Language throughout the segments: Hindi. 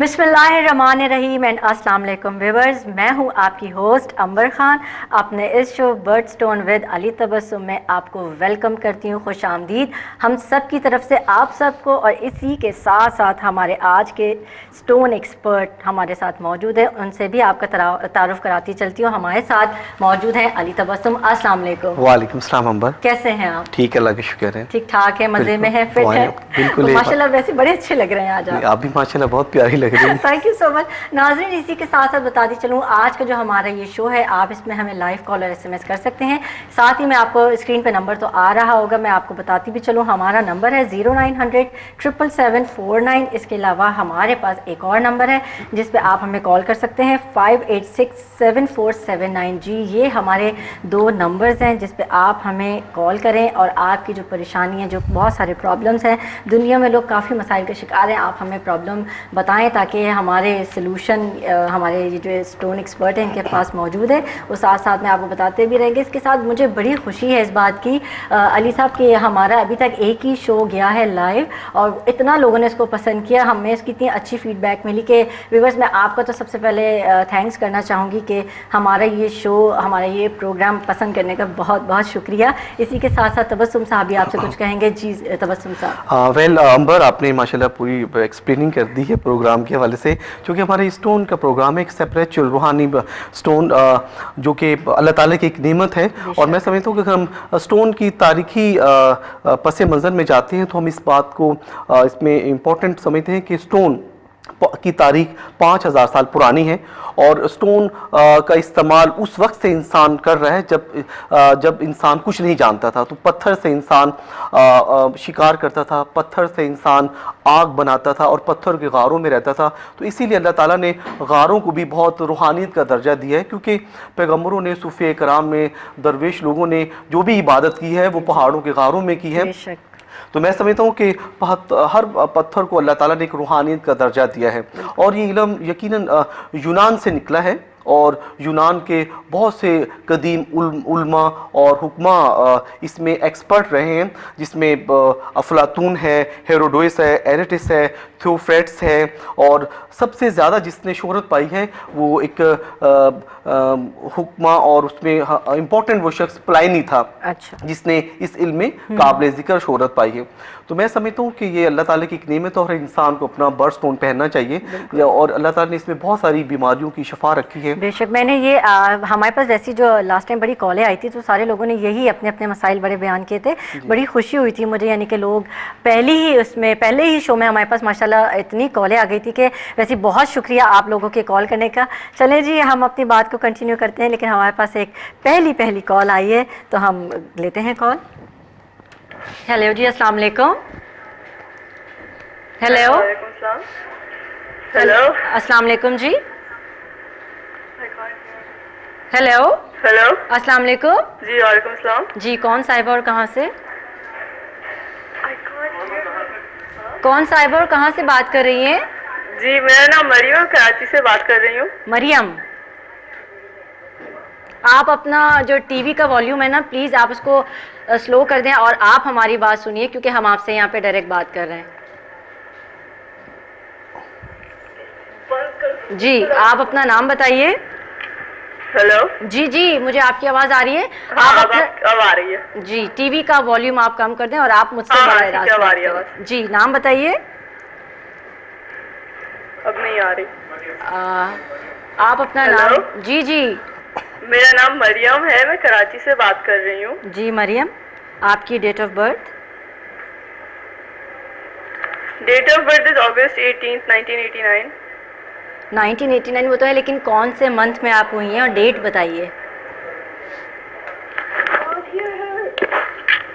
बिस्मिल्लाहिर्रहमानिर्रहीम एंड अस्सलाम वालेकुम व्यूअर्स, मैं हूं आपकी होस्ट अंबर खान। अपने इस show bird stone with Ali Tabassum में आपको वेलकम करती हूं, खुश आमदीद हम सब की तरफ से आप सबको। और इसी के साथ साथ हमारे आज के स्टोन एक्सपर्ट हमारे साथ मौजूद है, उनसे भी आपका तारुफ कराती चलती हूँ। हमारे साथ मौजूद हैं अली तबस्सुम। अस्सलाम वालेकुम। वालेकुम सलाम अंबर, कैसे हैं आप? ठीक है, अल्लाह का शुक्र है। ठीक ठाक है, मज़े में है, फिट है? बिल्कुल। माशाल्लाह वैसे बड़े अच्छे लग रहे हैं आज आप भी माशाल्लाह बहुत प्यारी लग रही हैं। Thank you so much. नाज़रीन, इसी के साथ साथ बताती चलूँ, आज का जो हमारा ये शो है, आप इसमें हमें लाइव कॉल और SMS कर सकते हैं। साथ ही मैं आपको स्क्रीन पे नंबर तो आ रहा होगा, मैं आपको बताती भी चलूँ। हमारा नंबर है 0900 777 इसके अलावा हमारे पास एक और नंबर है जिस पे आप हमें कॉल कर सकते हैं 586-7479। जी, ये हमारे दो नंबर्स हैं जिस पे आप हमें कॉल करें और आपकी जो परेशानी है, जो बहुत सारे प्रॉब्लम्स हैं, दुनिया में लोग काफ़ी मसाइल के शिकार हैं, आप हमें प्रॉब्लम बताएं ताकि हमारे सलूशन हमारे ये जो स्टोन एक्सपर्ट हैं इनके पास मौजूद है, वो साथ साथ में आपको बताते भी रहेंगे। इसके साथ मुझे बड़ी खुशी है इस बात की अली साहब कि हमारा अभी तक एक ही शो गया है लाइव और इतना लोगों ने इसको पसंद किया, हमें इसकी इतनी अच्छी फीडबैक मिली कि व्यूअर्स, मैं आपका तो सबसे पहले थैंक्स करना चाहूँगी कि हमारा ये शो, हमारा ये प्रोग्राम पसंद करने का बहुत बहुत शुक्रिया। इसी के साथ साथ तबस्सुम साहब भी आपसे कुछ कहेंगे। जी तबस्सुम साहब। वेल अंबर, आपने माशाल्लाह पूरी एक्सप्लेनिंग कर दी है प्रोग्राम के हवाले से, क्योंकि हमारे स्टोन का प्रोग्राम है एक स्पिरिचुअल रूहानी स्टोन जो कि अल्लाह ताला की एक नेमत है। और मैं समझता हूँ कि हम स्टोन की तारीखी पस मंज़र में जाते हैं तो हम इस बात को इसमें इम्पोर्टेंट समझते हैं कि स्टोन की तारीख 5000 साल पुरानी है और स्टोन का इस्तेमाल उस वक्त से इंसान कर रहा है जब इंसान कुछ नहीं जानता था। तो पत्थर से इंसान शिकार करता था, पत्थर से इंसान आग बनाता था और पत्थर के गारों में रहता था। तो इसीलिए अल्लाह ताला ने गारों को भी बहुत रूहानियत का दर्जा दिया है, क्योंकि पैगम्बरों ने, सूफी कराम में, दरवेश लोगों ने जो भी इबादत की है वो पहाड़ों के गारों में की है। तो मैं समझता हूँ कि हर पत्थर को अल्लाह ताला ने एक रूहानियत का दर्जा दिया है और ये इल्म यकीनन यूनान से निकला है और यूनान के बहुत से कदीम उल्मा और हुक्मा इसमें एक्सपर्ट रहे हैं, जिसमें अफलातून है, हेरोडोटस है, एरेटिस है, थियोफ्रेट्स है और सबसे ज़्यादा जिसने शोहरत पाई है वो एक हुक्मा और उसमें इम्पोर्टेंट वो शख्स प्लाइनी था। अच्छा। जिसने इस इल्म में काबिल ज़िक्र शोहरत पाई है। तो मैं समझता हूँ कि ये अल्लाह ताला की एक नेमत है और इंसान को अपना बर्ड स्टोन पहनना चाहिए और अल्लाह ताला ने इसमें बहुत सारी बीमारियों की शफा रखी है। बेशक, मैंने ये हमारे पास जैसी जो लास्ट टाइम बड़ी कॉलें आई थी तो सारे लोगों ने यही अपने अपने मसाइल बड़े बयान किए थे। बड़ी खुशी हुई थी मुझे, यानी कि लोग पहले ही शो में हमारे पास माशाल्लाह इतनी कॉलें आ गई थी कि वैसे बहुत शुक्रिया आप लोगों के कॉल करने का। चलें जी, हम अपनी बात को कंटिन्यू करते हैं, लेकिन हमारे पास एक पहली कॉल आई है तो हम लेते हैं कॉल। हेलो जी, अस्सलाम वालेकुम। हेलो, हेलो, अस्सलाम वालेकुम जी। हेलो हेलो, अस्सलाम वालेकुम जी वालेकुम सलाम। जी, कौन साहिबा और कहाँ से? कौन साहिबा और कहाँ से बात कर रही हैं? जी, मेरा नाम मरियम, कराची से बात कर रही हूँ। मरियम, आप अपना जो टीवी का वॉल्यूम है ना, प्लीज़ आप उसको स्लो कर दें और आप हमारी बात सुनिए, क्योंकि हम आपसे यहाँ पे डायरेक्ट बात कर रहे हैं। जी, आप अपना नाम बताइए। हेलो। जी, मुझे आपकी आवाज़ आ रही है। हाँ, आप अब आ रही है। जी, टीवी का वॉल्यूम आप कम कर दें और आप मुझसे जी, नाम बताइए। अब नहीं आ रही। आप अपना नाम। जी, मेरा नाम मरियम है, मैं कराची से बात कर रही हूँ। जी मरियम, आपकी date of birth? Date of birth is August 18th 1989। 1989 वो तो है, लेकिन कौन से मंथ में आप हुई हैं और डेट बताइए।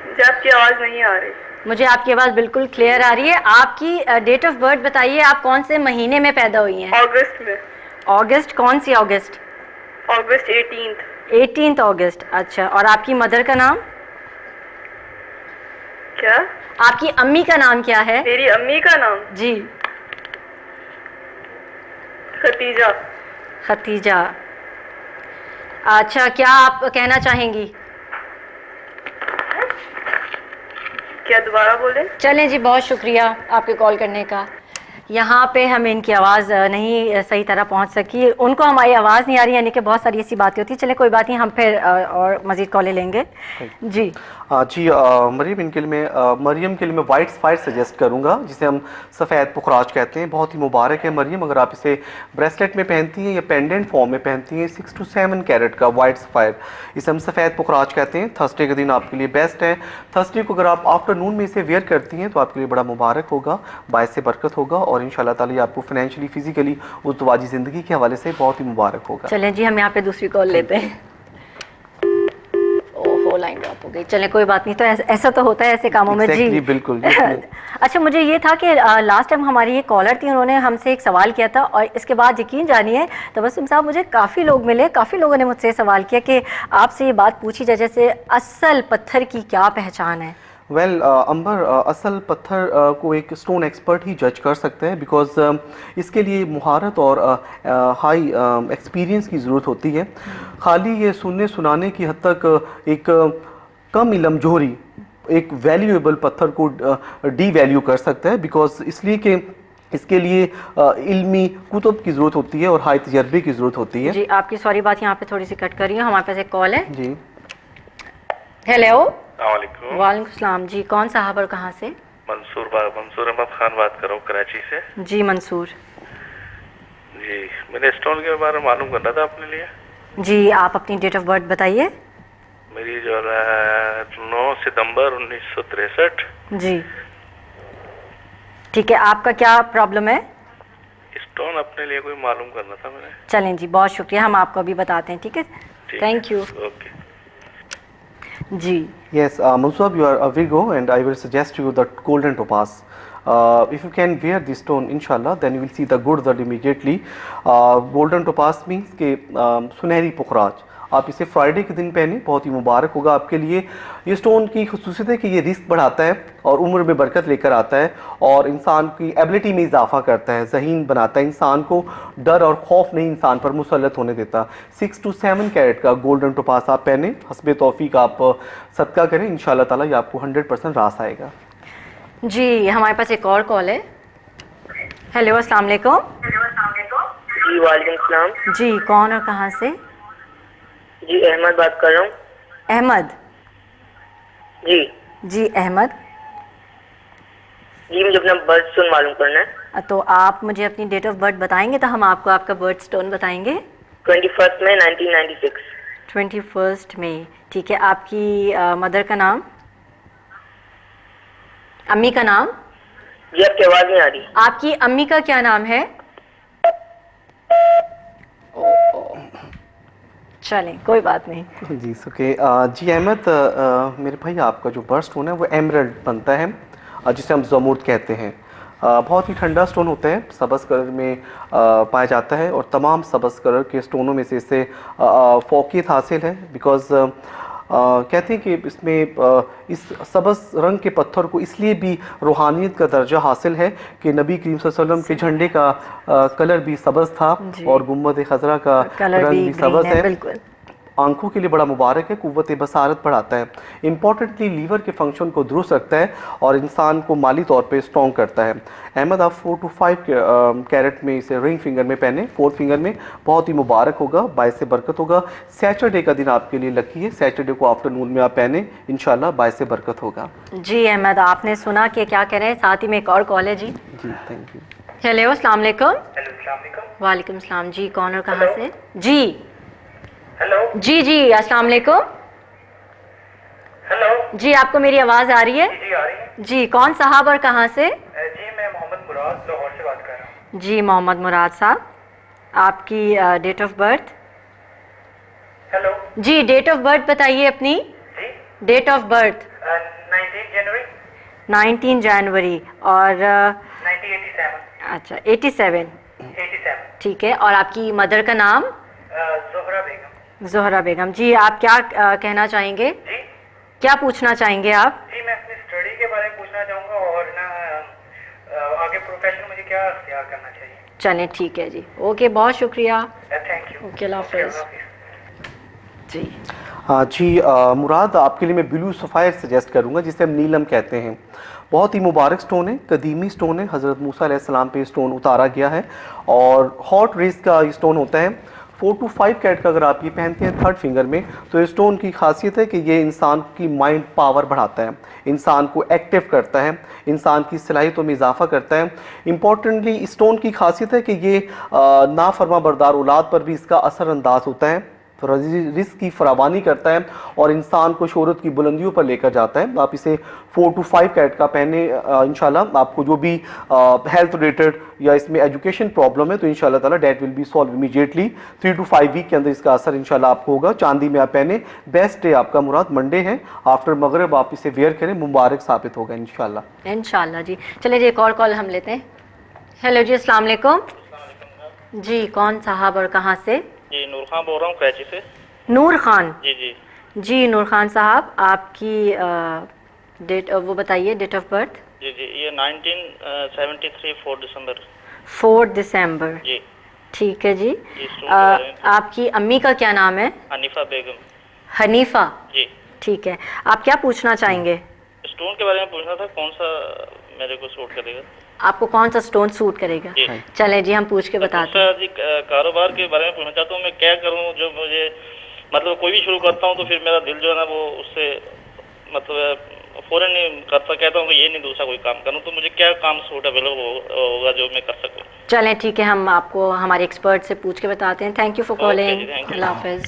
मुझे आपकी आवाज़ नहीं आ रही। मुझे आपकी आवाज़ बिल्कुल क्लियर आ रही है। आपकी डेट ऑफ बर्थ बताइए, आप कौन से महीने में पैदा हुई हैं? अगस्त में। अगस्त? कौन सी अगस्त? August 18th। 18th अगस्त। अच्छा, और आपकी मदर का नाम क्या? आपकी अम्मी का नाम क्या है? मेरी अम्मी का नाम? जी, खतीजा। खतीजा। अच्छा, क्या आप कहना चाहेंगी? क्या दोबारा बोले? चलें जी, बहुत शुक्रिया आपके कॉल करने का। यहाँ पे हमें इनकी आवाज़ नहीं सही तरह पहुँच सकी, उनको हमारी आवाज़ नहीं आ रही, यानी कि बहुत सारी ऐसी बातें होती हैं। चले कोई बात नहीं, हम फिर और मज़ीद कॉलें लेंगे। जी जी मरियम, इनके लिए मैं मरियम के लिए मैं वाइट सफ़ायर सजेस्ट करूंगा, जिसे हम सफ़ेद पुखराज कहते हैं। बहुत ही मुबारक है मरियम, अगर आप इसे ब्रेसलेट में पहनती हैं या पेंडेंट फॉर्म में पहनती हैं, 6 to 7 कैरेट का वाइट सफ़ायर, इसे हम सफ़ेद पुखराज कहते हैं। थर्सडे के दिन आपके लिए बेस्ट है। थर्सडे को अगर आप आफ्टरनून में इसे वेयर करती हैं तो आपके लिए बड़ा मुबारक होगा, बायसे बरकत होगा, और इंशाल्लाह ताला ये आपको फाइनेंशियली, फिजिकली, उज़दवाजी ज़िंदगी के हवाले से बहुत ही मुबारक होगा। चलें जी, हम यहाँ पे दूसरी कॉल लेते हैं। ओहो, लाइन ड्रॉप हो गई। चलें कोई बात नहीं, तो ऐसा तो होता है ऐसे कामों में। जी बिल्कुल। अच्छा, मुझे ये था कि लास्ट टाइम हमारी ये कॉलर थी, उन्होंने हमसे एक सवाल किया था, और इसके बाद यकीन जानिए तबस्सुम साहब, मुझे काफ़ी लोग मिले, काफ़ी लोगों ने मुझसे सवाल किया कि आपसे ये बात पूछी जाए, जैसे असल पत्थर की क्या पहचान है? वेल अंबर, असल पत्थर को एक स्टोन एक्सपर्ट ही जज कर सकते हैं, बिकॉज इसके लिए मुहारत और हाई एक्सपीरियंस की ज़रूरत होती है। खाली ये सुनने सुनाने की हद तक एक कम इलम जोहरी एक वैल्यूएबल पत्थर को डी वैल्यू कर सकता है, बिकॉज इसलिए कि इसके लिए इल्मी कुतुब की ज़रूरत होती है और हाई तजर्बे की ज़रूरत होती है। जी, आपकी सॉरी बात यहाँ पे थोड़ी सी कट कर रही हूँ, हमारे पास एक कॉल है। जी, हेलो। वालेकुम। वालेकुम सलाम जी, कौन साहब और कहाँ से? मंसूर अहमद खान बात कर रहा हूँ, कराची से। जी मंसूर जी, मेरे स्टोन के बारे में मालूम करना था अपने लिए। जी, आप अपनी डेट ऑफ बर्थ बताइए। मेरी जो है 9 सितंबर 1963। जी ठीक है, आपका क्या प्रॉब्लम है? स्टोन अपने लिए कोई मालूम करना था मैंने। चलें जी, बहुत शुक्रिया, हम आपको अभी बताते हैं। ठीक है, थैंक यू। ओके जी। Yes, Mansub, you are a Virgo, and I will suggest you the golden topaz. If you can wear this stone, inshallah, then you will see the good result immediately. Golden topaz means कि सुनहरी पुखराज। आप इसे फ्राइडे के दिन पहने, बहुत ही मुबारक होगा आपके लिए। ये स्टोन की खुसूसियत है कि ये रिस्क बढ़ाता है और उम्र में बरकत लेकर आता है, और इंसान की एबिलिटी में इजाफा करता है, ज़हीन बनाता है, इंसान को डर और खौफ नहीं इंसान पर मुसल्लत होने देता। 6 to 7 कैरेट का गोल्डन टोपास आप पहने, हस्बे तौफीक आप सदका करें, इंशाल्लाह ताला ये आपको 100% रास आएगा। जी, हमारे पास एक और कॉल है। हेलो, अस्सलाम वालेकुम। जी वालेकुम सलाम। जी, कौन और कहाँ से? जी अहमद बात कर रहा हूँ। अहमद जी जी अहमद जी, मुझे अपना बर्थ स्टोन मालूम करना है। तो आप मुझे अपनी डेट ऑफ बर्थ बताएंगे तो हम आपको आपका बर्थ स्टोन बताएंगे। 21 मई 1996। 21 मई, ठीक है। आपकी मदर का नाम, अम्मी का नाम? जी आपकी आवाज़ नहीं आ रही। आपकी अम्मी का क्या नाम है? चलें, कोई बात नहीं। जी सुके। जी अहमद, मेरे भाई आपका जो बर्थ स्टोन है वो एमरल्ड बनता है, जिसे हम ज़मुर्द कहते हैं। बहुत ही ठंडा स्टोन होता है, सब्ज़ कलर में पाया जाता है, और तमाम सब्ज़ कलर के स्टोनों में से इसे फ़ौक़ियत हासिल है, बिकॉज़ कहते हैं कि इसमें इस सब्ज़ रंग के पत्थर को इसलिए भी रूहानियत का दर्जा हासिल है कि नबी करीम सल्लल्लाहु अलैहि वसल्लम के झंडे का कलर भी सब्ज़ था, और गुम्बद खज़रा का रंग भी सब्ज़ है। बिल्कुल आंखों के लिए बड़ा मुबारक है, कुव्वत बसारत बढ़ाता है, इंपॉर्टेंटली लीवर के फंक्शन को दुरुस्त रखता है, और इंसान को माली तौर पे स्ट्रॉन्ग करता है। अहमद, आप 4 to 5 कैरेट में इसे रिंग फिंगर में पहने, 4th फिंगर में, बहुत ही मुबारक होगा, बायसे बरकत होगा। सैटरडे का दिन आपके लिए लकी है, सैटरडे को आफ्टरनून में आप पहने, इंशाल्लाह बायसे बरकत होगा। जी अहमद, आपने सुना कि क्या कह रहे हैं, साथ ही में एक और कॉल है। जी जी, थैंक यू। हेलो, अस्सलाम वालेकुम। हेलो अस्सलाम वालेकुम। वालेकुम सलाम जी, कौन और कहाँ से? जी हेलो जी जी, अस्सलाम वालेकुम। हेलो जी, आपको मेरी आवाज़ आ रही है? जी आ रही है। जी, कौन साहब और कहाँ से? जी मैं मोहम्मद मुराद लाहौर से बात कर रहा हूँ। जी मोहम्मद मुराद साहब, आपकी डेट ऑफ बर्थ? हेलो जी, डेट ऑफ बर्थ बताइए अपनी। जी डेट ऑफ बर्थ? 19 जनवरी 19 जनवरी और 1987। अच्छा 87, 87। ठीक है। और आपकी मदर का नाम? ज़ोहरा बेगम। ज़ोहरा बेगम। जी, आप क्या कहना चाहेंगे? जी क्या पूछना चाहेंगे आप? जी, मैं अपनी स्टडी के बारे में पूछना चाहूँगा, और ना आगे प्रोफेशन में मुझे क्या अख्तियार करना चाहिए। चलें, ठीक है जी, ओके, बहुत शुक्रिया। Thank you. ओके, अल्लाह हाफ़िज़। जी हाँ जी, मुराद आपके लिए मैं ब्लू सफ़ायर सजेस्ट करूँगा, जिसे हम नीलम कहते हैं। बहुत ही मुबारक स्टोन है, कदीमी स्टोन है, हज़रत मूसा अलैहिस्सलाम पे स्टोन उतारा गया है और हॉट रेस का ये स्टोन होता है। 4 to 5 कैरेट का अगर आप ये पहनते हैं थर्ड फिंगर में, तो इस स्टोन की खासियत है कि ये इंसान की माइंड पावर बढ़ाता है, इंसान को एक्टिव करता है, इंसान की सलाहियतों में इजाफा करता है। इम्पॉर्टेंटली इस स्टोन की खासियत है कि ये नाफरमा बरदार औलाद पर भी इसका असर अंदाज होता है, रिस्क की फरावानी करता है और इंसान को शोहरत की बुलंदियों पर लेकर जाता है। आप इसे 4 to 5 कैरेट का पहने, इंशाल्लाह आपको जो भी हेल्थ रिलेटेड या इसमें एजुकेशन प्रॉब्लम है तो इंशाल्लाह ताला date will be solve immediately. 3 to 5 week के अंदर इसका असर इंशाल्लाह आपको होगा। चांदी में आप पहने, बेस्ट डे आपका मुराद मंडे है, आफ्टर मगरिब आप इसे वेयर करें, मुबारक साबित होगा इंशाल्लाह। इंशाल्लाह जी। चलिए जी, एक और कॉल हम लेते हैं। हेलो जी, अस्सलाम वालेकुम जी, कौन साहब और कहाँ से? जी नूर खान बोल रहा हूँ कराची से। नूर खान जी जी जी, नूर खान साहब आपकी डेट वो बताइए, डेट ऑफ बर्थ। जी जी, ये 1973 4 दिसंबर। 4 दिसंबर, जी ठीक है जी। स्टोन के बारे में आपकी अम्मी का क्या नाम है? हनीफा बेगम। हनीफा, जी, ठीक है। आप क्या पूछना चाहेंगे? स्टोन के बारे में पूछना था, कौन सा मेरे को सूट करेगा? आपको कौन सा स्टोन सूट करेगा? जी। चलें जी, हम पूछ के बताते हैं। दूसरा जी, कारोबार के बारे में पूछना चाहता हूँ, मैं क्या करूँ जो मुझे मतलब कोई भी शुरू करता हूँ तो फिर मेरा दिल जो है ना वो उससे मतलब फौरन नहीं करता, कहता हूँ कि ये नहीं दूसरा कोई काम करूँ, तो मुझे क्या काम सूट अवेलेबल होगा जो मैं कर सकूँ? चलें ठीक है, हम आपको हमारे एक्सपर्ट से पूछ के बताते हैं। थैंक यू फॉर कॉलिंग, अल्लाह हाफिज़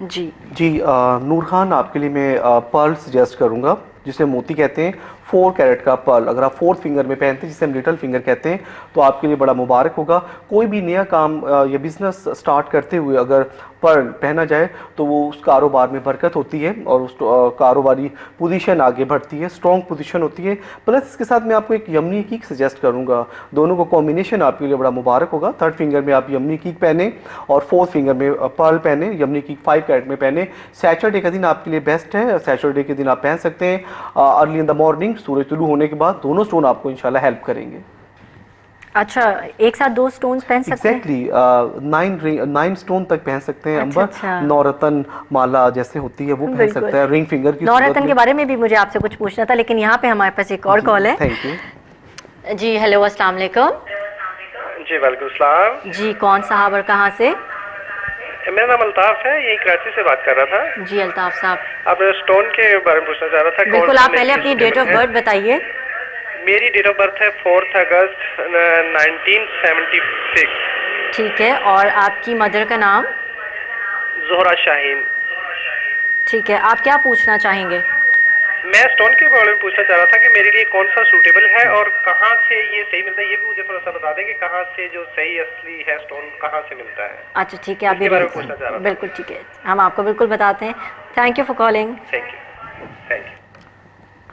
जी। जी, नूर खान आपके लिए मैं पर्ल सजेस्ट करूँगा, जिसे मोती कहते हैं। 4 कैरेट का पर्ल अगर आप 4th फिंगर में पहनते हैं, जिसे हम लिटिल फिंगर कहते हैं, तो आपके लिए बड़ा मुबारक होगा। कोई भी नया काम या बिज़नेस स्टार्ट करते हुए अगर पर्ल पहना जाए तो वो उस कारोबार में बरकत होती है और उस कारोबारी पोजीशन आगे बढ़ती है, स्ट्रॉन्ग पोजीशन होती है। प्लस इसके साथ मैं आपको एक यमनी कीक सजेस्ट करूँगा, दोनों को कॉम्बिनेशन आपके लिए बड़ा मुबारक होगा। 3rd फिंगर में आप यमनी कीक पहने और 4th फिंगर में पर्ल पहने, यमनी कीक 5 कैरेट में पहने। सैटरडे का दिन आपके लिए बेस्ट है, सैटरडे के दिन आप पहन सकते हैं अर्ली इन द मॉर्निंग, सूरज तुलू होने के बाद। दोनों स्टोन आपको इंशाल्लाह हेल्प करेंगे। अच्छा, एक साथ 2 स्टोन्स पहन सकते हैं? एग्जैक्टली 9 स्टोन तक पहन सकते हैं। अंबर, नौरतन माला जैसे होती है वो पहन सकते हैं। रिंग फिंगर की नौरतन के बारे में भी मुझे आपसे कुछ पूछना था, लेकिन यहाँ पे हमारे पास एक और कॉल है। Thank you ji. हेलो, अस्सलाम वालेकुम जी। वालेकुम सलाम जी, कौन साहब और कहाँ से? मेरा नाम अल्ताफ है, यही कराची से बात कर रहा था। जी अल्ताफ साहब, आप स्टोन के बारे में पूछना चाह रहा था। बिल्कुल, आप पहले अपनी डेट ऑफ बर्थ बताइए। मेरी डेट ऑफ बर्थ है 4 अगस्त 1976। ठीक है, और आपकी मदर का नाम? जोहरा शाहीन। ठीक है, आप क्या पूछना चाहेंगे? मैं स्टोन के बारे में पूछना चाह रहा था कि मेरे लिए कौन सा सूटेबल है और कहाँ से ये सही मिलता है, ये भी मुझे थोड़ा सा बता दें कि कहाँ से जो सही असली है स्टोन कहाँ से मिलता है। अच्छा ठीक है, आप भी पूछना चाह रहा था। बिल्कुल ठीक है, हम आपको बिल्कुल बताते हैं। Thank you for calling. Thank you.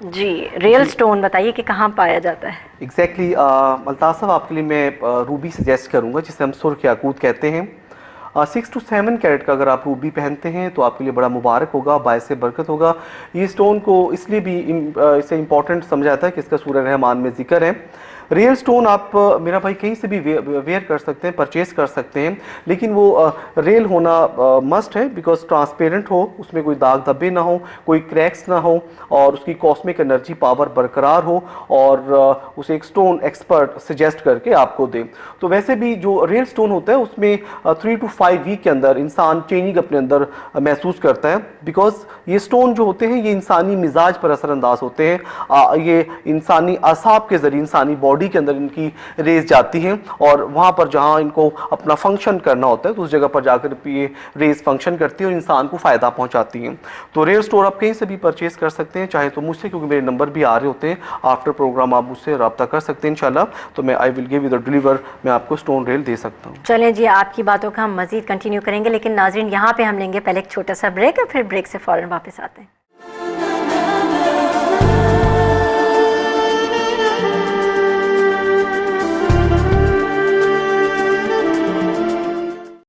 जी, रियल स्टोन बताइए कि कहाँ पाया जाता है? एग्जैक्टली अल्ताफ साहब आपके लिए मैं रूबी सजेस्ट करूँगा, जिसे हम सुर्ख याकूत कहते हैं। 6 to 7 कैरेट का अगर आप रूबी पहनते हैं तो आपके लिए बड़ा मुबारक होगा, बायस बरकत होगा। ये स्टोन को इसलिए भी इसे इम्पॉर्टेंट समझा जाता है कि इसका सूरह रहमान में जिक्र है। रियल स्टोन आप मेरा भाई कहीं से भी वेयर कर सकते हैं, परचेज कर सकते हैं, लेकिन वो रियल होना मस्ट है, बिकॉज ट्रांसपेरेंट हो, उसमें कोई दाग धब्बे ना हो, कोई क्रैक्स ना हो और उसकी कॉस्मिक एनर्जी पावर बरकरार हो और उसे एक स्टोन एक्सपर्ट सजेस्ट करके आपको दे। तो वैसे भी जो रियल स्टोन होता है उसमें 3 to 5 वीक के अंदर इंसान चेंजिंग अपने अंदर महसूस करता है, बिकॉज ये स्टोन जो होते हैं ये इंसानी मिजाज पर असरअंदाज होते हैं। ये इंसानी असाब के ज़रिए इंसानी बॉडी के अंदर इनकी रेज जाती हैं और वहाँ पर जहाँ इनको अपना फंक्शन करना होता है तो उस जगह पर जाकर ये रेज फंक्शन करती है और इंसान को फ़ायदा पहुँचाती हैं। तो रियल स्टोर आप कहीं से भी परचेज़ कर सकते हैं, चाहे तो मुझसे, क्योंकि मेरे नंबर भी आ रहे होते हैं। आफ्टर प्रोग्राम आप मुझसे रब्ता कर सकते हैं इंशाल्लाह, तो मैं I will give you the deliver, मैं आपको स्टोन रेल दे सकता हूँ। चलें जी, आपकी बातों का हम मज़ीद कंटिन्यू करेंगे, लेकिन नाज़रीन यहाँ पे हम लेंगे पहले एक छोटा सा ब्रेक और फिर ब्रेक से फ़ौरन वापस आते हैं।